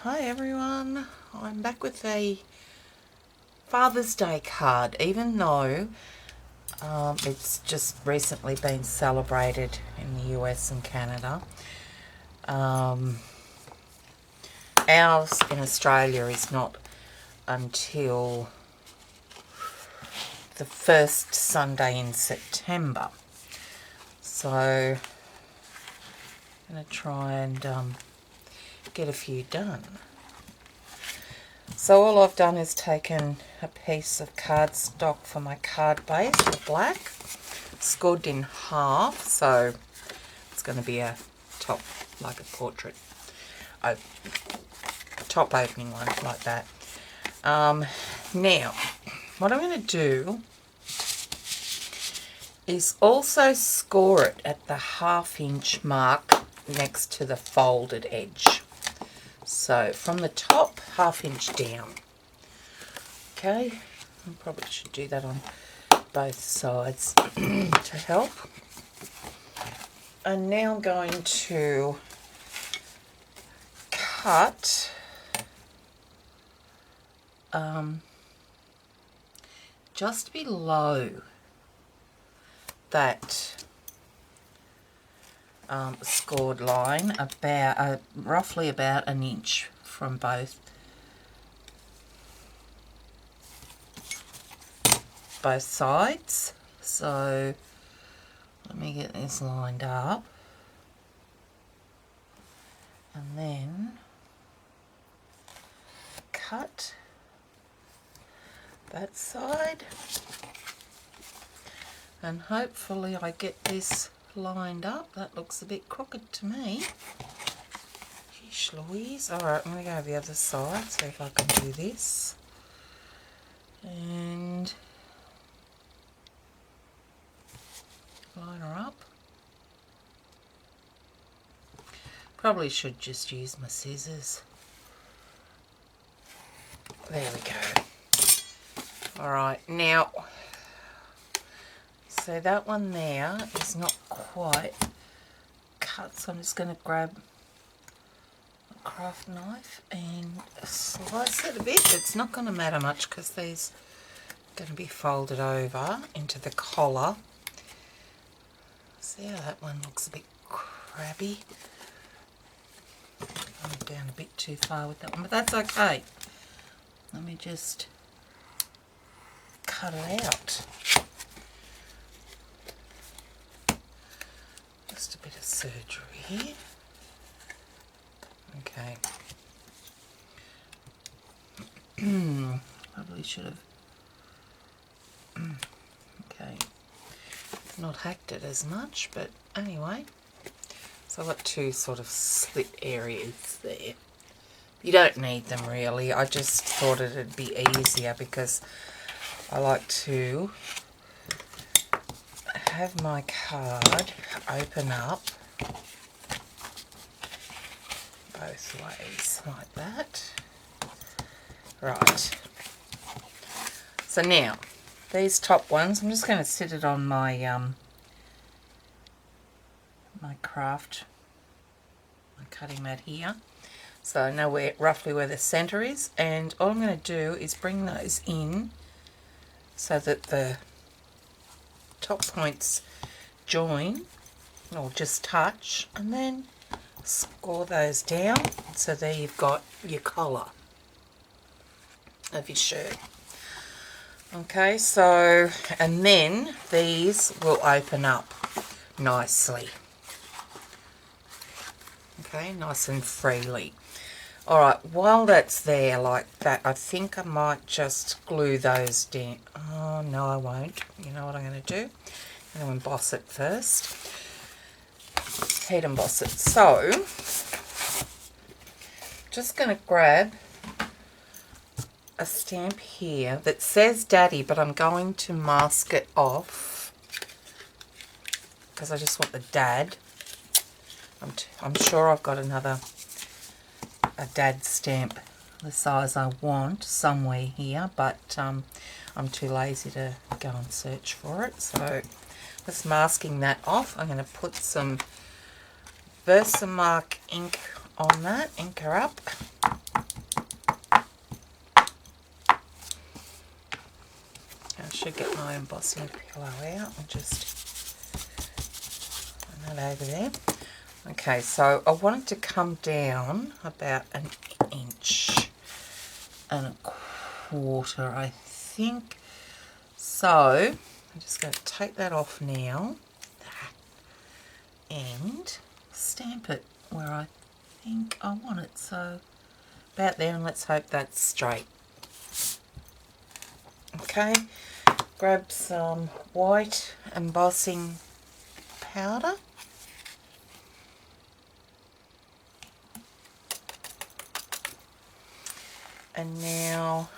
Hi everyone, I'm back with a Father's Day card, even though it's just recently been celebrated in the US and Canada. Ours in Australia is not until the first Sunday in September. So I'm going to try and get a few done. So all I've done is taken a piece of cardstock for my card base, the black, scored in half, so it's going to be a top, like a portrait, a top opening one like that. Now, what I'm going to do is also score it at the 1/2 inch mark next to the folded edge. So from the top, 1/2 inch down. Okay, I probably should do that on both sides to help. And now I'm going to cut just below that scored line, about roughly about 1 inch from both sides. So let me get this lined up, and then cut that side, and hopefully I get this lined up. That looks a bit crooked to me. Geesh Louise. Alright, I'm going to go the other side, see if I can do this. And line her up. Probably should just use my scissors. There we go. Alright, now, so that one there is not quite cut, so I'm just going to grab a craft knife and slice it a bit. It's not going to matter much because these are going to be folded over into the collar. See how that one looks a bit crabby? I'm down a bit too far with that one, but that's okay. Let me just cut it out. Just a bit of surgery here. Okay. Probably should have. Okay. Not hacked it as much, but anyway. So I've got two sort of slit areas there. You don't need them really. I just thought it'd be easier because I like to have my card open up both ways like that. Right. So now these top ones, I'm just going to sit it on my my cutting mat here, so I know roughly where the center is, and all I'm going to do is bring those in so that the top points join or just touch, and then score those down. So there you've got your collar of your shirt. Okay, so, and then these will open up nicely. Okay, nice and freely. Alright, while that's there like that, I think I might just glue those down. Oh, no, I won't. You know what I'm going to do? I'm going to emboss it first. Heat emboss it. So, just going to grab a stamp here that says Daddy, but I'm going to mask it off because I just want the Dad. I'm sure I've got a Dad stamp the size I want somewhere here, but I'm too lazy to go and search for it. So just masking that off, I'm going to put some Versamark ink on that, ink her up. should get my embossing pillow out and just put that over there. Okay, so I want it to come down about 1.25 inches, I think. So I'm just going to take that off now and stamp it where I think I want it. So about there, and let's hope that's straight. Okay, grab some white embossing powder. And now,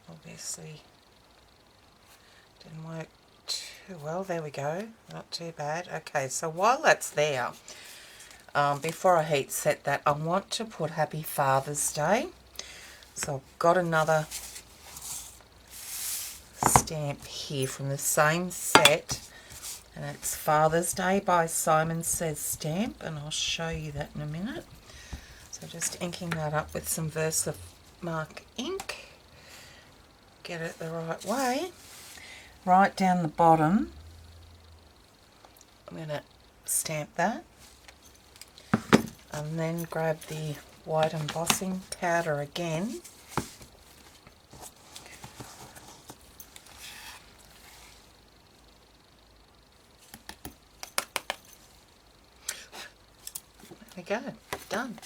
obviously, didn't work too well. There we go. Not too bad. Okay, so while that's there, before I heat set that, I want to put Happy Father's Day. So I've got another stamp here from the same set, and it's Father's Day by Simon Says Stamp, and I'll show you that in a minute. So just inking that up with some Versamark ink. Get it the right way. Right down the bottom, I'm going to stamp that. And then grab the white embossing powder again. There we go, done.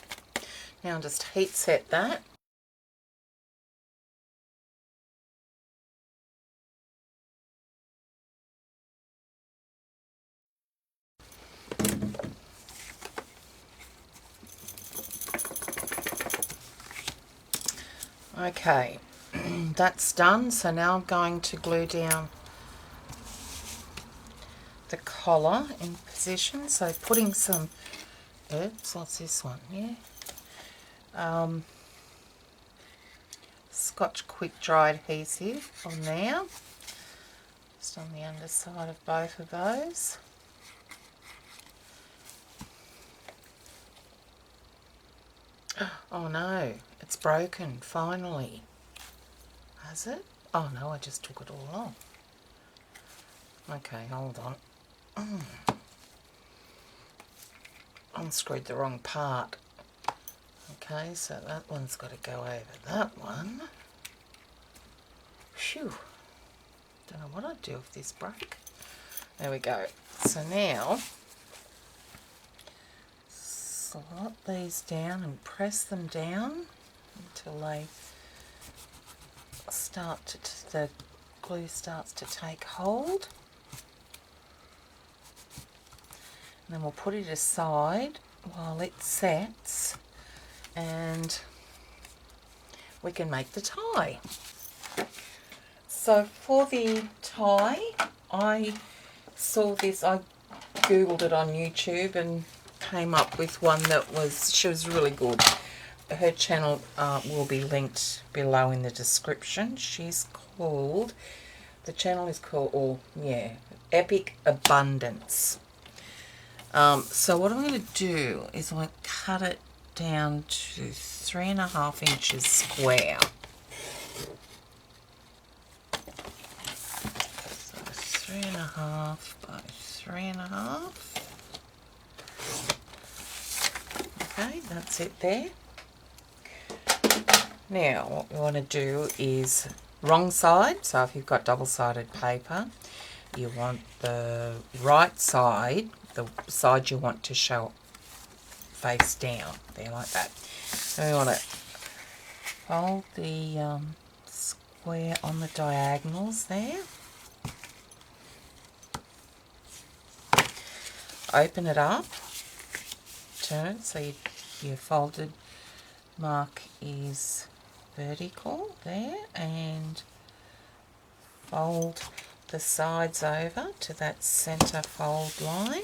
Now I'll just heat set that. Okay, that's done. So now I'm going to glue down the collar in position. So putting some, oops, what's this one? Yeah. Scotch quick dry adhesive on there. Just on the underside of both of those. Oh no, it's broken finally. Has it? Oh no, I just took it all off. Okay, hold on. Unscrewed the wrong part. Okay, so that one's got to go over that one. Phew. Don't know what I'd do if this broke. There we go. So now, slot these down and press them down until they start to, the glue starts to take hold. And then we'll put it aside while it sets, and we can make the tie. So for the tie, I saw this, I googled it on YouTube and came up with one that was, she was really good. Her channel will be linked below in the description. She's called, the channel is called, Epic Abundance. So what I'm going to do is I'm going to cut it down to 3.5 inches square. So 3.5 by 3.5. Okay, that's it there. Now what we want to do is wrong side. So if you've got double-sided paper, you want the right side, the side you want to show face down, there like that. And we want to fold the square on the diagonals there. Open it up, turn it so your folded mark is vertical there, and fold the sides over to that center fold line.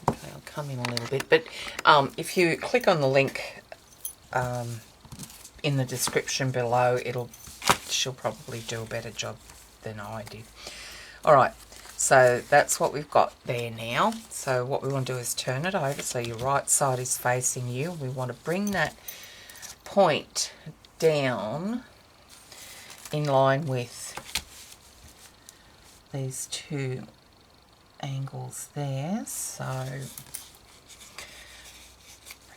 Okay, I'll come in a little bit, but if you click on the link in the description below, she'll probably do a better job than I did. All right, so that's what we've got there now. So what we want to do is turn it over so your right side is facing you. We want to bring that point down in line with these two angles there. So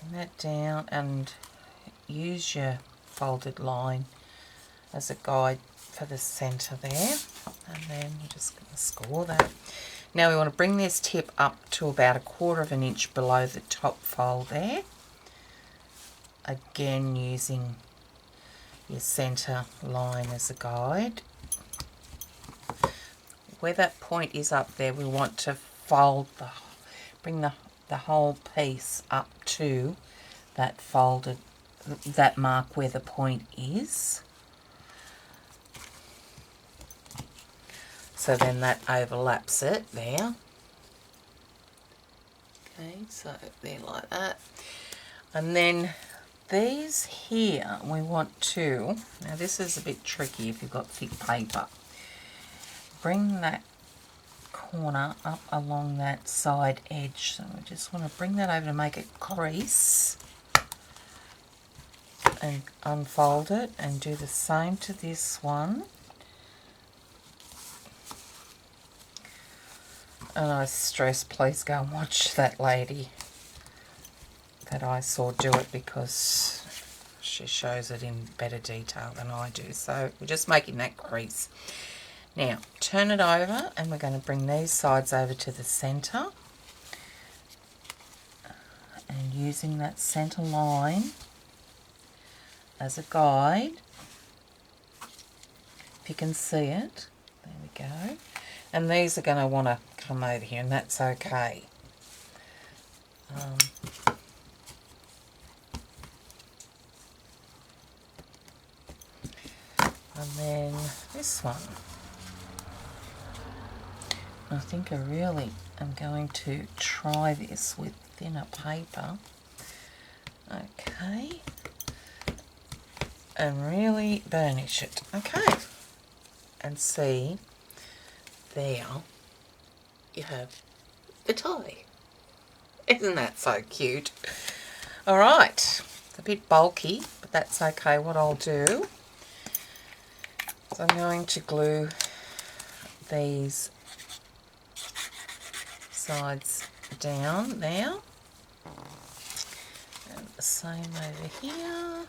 bring that down and use your folded line as a guide for the center there, and then we're just going to score that. Now we want to bring this tip up to about 1/4 of an inch below the top fold there, again using your center line as a guide. Where that point is up there, we want to fold bring the whole piece up to that folded, that mark where the point is. So then that overlaps it there. Okay, so there like that. And then these here, we want to, now this is a bit tricky if you've got thick paper. Bring that corner up along that side edge. So we just want to bring that over to make a crease and unfold it, and do the same to this one. And I stress, please go and watch that lady that I saw do it, because she shows it in better detail than I do. So we're just making that crease. Now turn it over, and we're going to bring these sides over to the center, and using that center line as a guide, if you can see it, there we go. And these are going to want to come over here, and that's okay. And then this one, I think I really am going to try this with thinner paper. Okay. And really burnish it. Okay. And see, there you have the tie. Isn't that so cute? All right, it's a bit bulky, but that's okay. What I'll do is I'm going to glue these sides down there, and the same over here.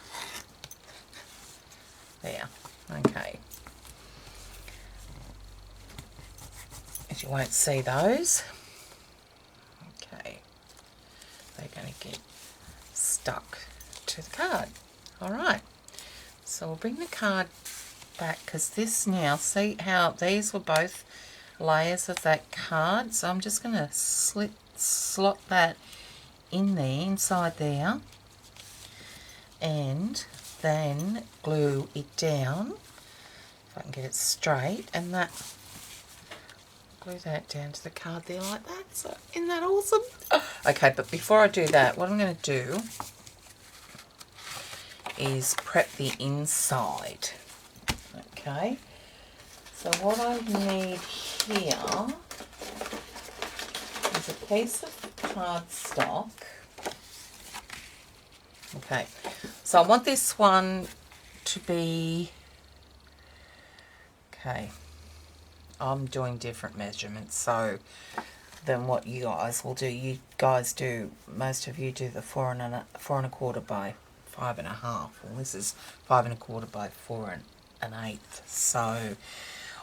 There, okay. You won't see those. Okay, they're going to get stuck to the card. All right, so we'll bring the card back, because this now, see how these were both layers of that card, so I'm just going to slot that in there, inside there, and then glue it down, if I can get it straight, and that glue that down to the card there like that. So isn't that awesome? Okay, but before I do that, what I'm going to do is prep the inside. Okay, so what I need here is a piece of cardstock. Okay, so I want this one to be, okay, I'm doing different measurements so than what you guys will do. You guys do, most of you do the 4 1/4 by 5 1/2. Well, this is 5 1/4 by 4 1/8. So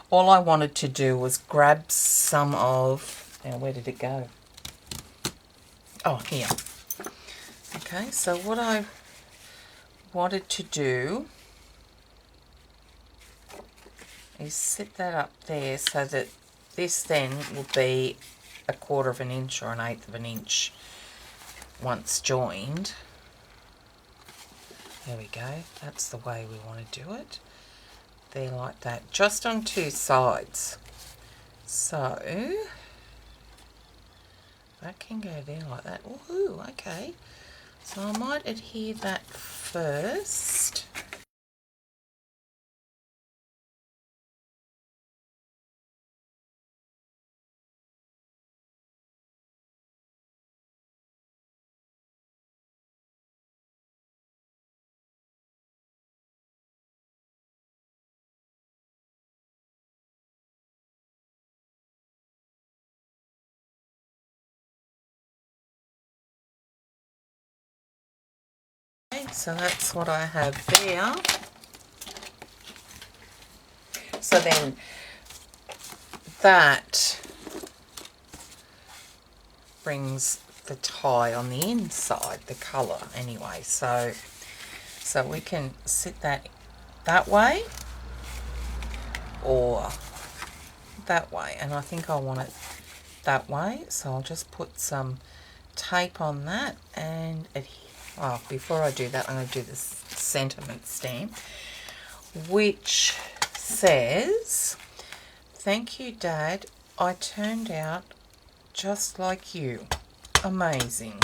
all I wanted to do was grab some of, now where did it go? Oh, here. Okay, so what I wanted to do is set that up there so that this then will be 1/4 of an inch or 1/8 of an inch once joined. There we go, that's the way we want to do it. There like that, just on two sides. So that can go there like that. Woohoo, okay. So I might adhere that first. So that's what I have there. So then that brings the tie on the inside, the colour anyway. So we can sit that way or that way, and I think I want it that way, so I'll just put some tape on that and before I do that, I'm going to do this sentiment stamp, which says, "Thank you, Dad. I turned out just like you. Amazing."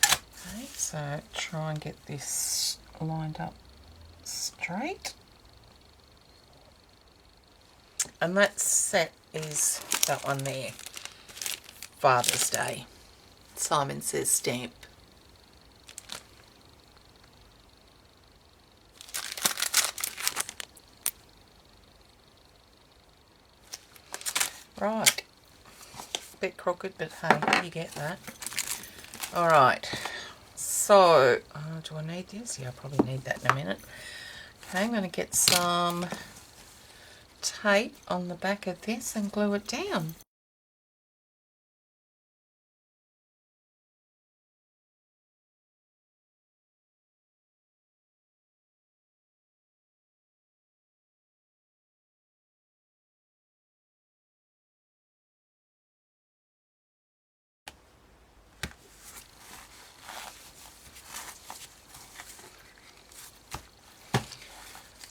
Okay, so try and get this lined up straight. And that set is that one there, Father's Day. Simon Says stamp. Right. Bit crooked, but hey, you get that. Alright. So, do I need this? Yeah, I probably need that in a minute. Okay, I'm going to get some tape on the back of this and glue it down.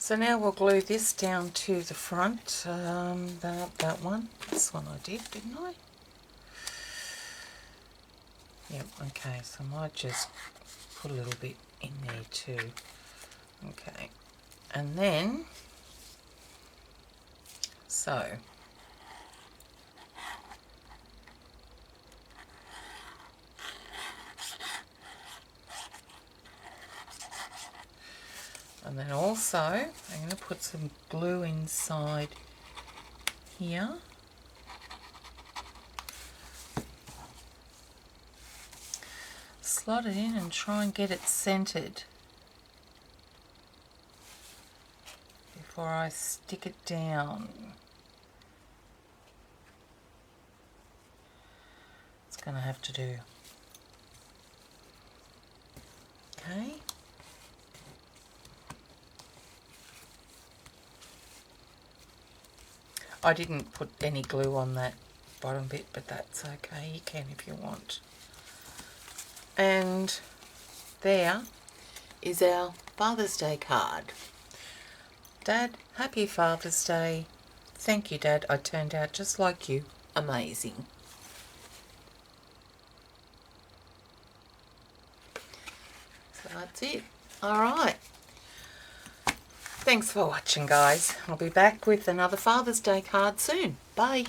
So now we'll glue this down to the front, that one. This one I did, didn't I? Yep, okay, so I might just put a little bit in there too. Okay, and then, so, and then also, I'm going to put some glue inside here. Slot it in and try and get it centered before I stick it down. It's going to have to do. Okay. I didn't put any glue on that bottom bit, but that's okay. You can if you want. And there is our Father's Day card. Dad, happy Father's Day. Thank you, Dad. I turned out just like you. Amazing. So that's it. All right. Thanks for watching, guys. I'll be back with another Father's Day card soon. Bye.